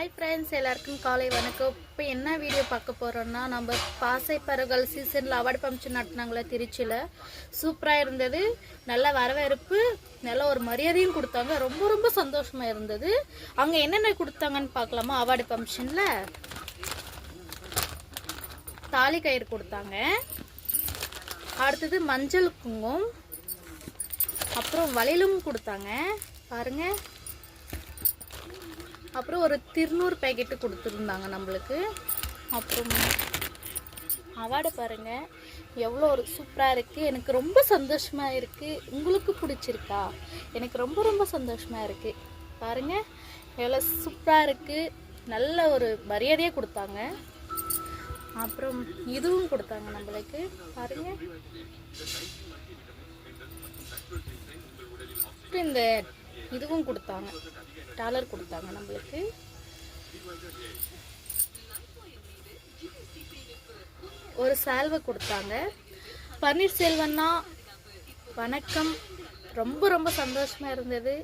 Hi friends, எல்லாருக்கும் காலை வணக்கம். இப்போ என்ன வீடியோ பார்க்க போகிறோன்னா, நம்ம பாசைப்பறவைகள் சீசனில் அவார்டு ஃபங்க்ஷன் நடத்தினாங்களே திருச்சியில். சூப்பராக இருந்தது. நல்ல வரவேற்பு, நல்ல ஒரு மரியாதையும் கொடுத்தாங்க. ரொம்ப ரொம்ப சந்தோஷமாக இருந்தது. அவங்க என்னென்ன கொடுத்தாங்கன்னு பார்க்கலாமா? அவார்டு ஃபங்க்ஷனில் தாலி கயிறு கொடுத்தாங்க, அடுத்தது மஞ்சள் குங்குமம், அப்புறம் வளையலும் கொடுத்தாங்க பாருங்கள். அப்புறம் ஒரு திருநூறு பேக்கெட்டு கொடுத்துருந்தாங்க நம்மளுக்கு. அப்புறம் அவார்டு பாருங்கள், எவ்வளோ ஒரு சூப்பராக இருக்குது. எனக்கு ரொம்ப சந்தோஷமாக இருக்குது. உங்களுக்கு பிடிச்சிருக்கா? எனக்கு ரொம்ப ரொம்ப சந்தோஷமாக இருக்குது. பாருங்கள் எவ்வளோ சூப்பராக இருக்குது. நல்ல ஒரு மரியாதையாக கொடுத்தாங்க. அப்புறம் இதுவும் கொடுத்தாங்க நம்மளுக்கு பாருங்கள். இந்த இதுவும் கொடுத்தாங்க, டாலர் கொடுத்தாங்க நம்மளுக்கு. ஒரு சால்வை கொடுத்தாங்க. பன்னீர்செல்வம்னா வணக்கம், ரொம்ப ரொம்ப சந்தோஷமா இருந்தது.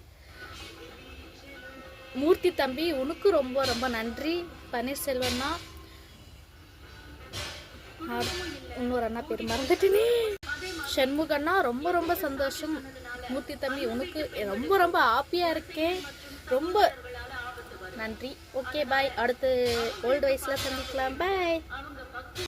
மூர்த்தி தம்பி, உனக்கு ரொம்ப ரொம்ப நன்றி. பன்னீர்செல்வம்னா இன்னொரு அண்ணா பேர் மறந்துட்டேனே, சண்முகண்ணா, ரொம்ப ரொம்ப சந்தோஷம். மூர்த்தி தம்பி, உனக்கு ரொம்ப ரொம்ப ஹாப்பியாக இருக்கேன். ரொம்ப நன்றி. Okay bye. அடுத்து ஓல்டு வயசில் சந்திக்கலாம். பாய்.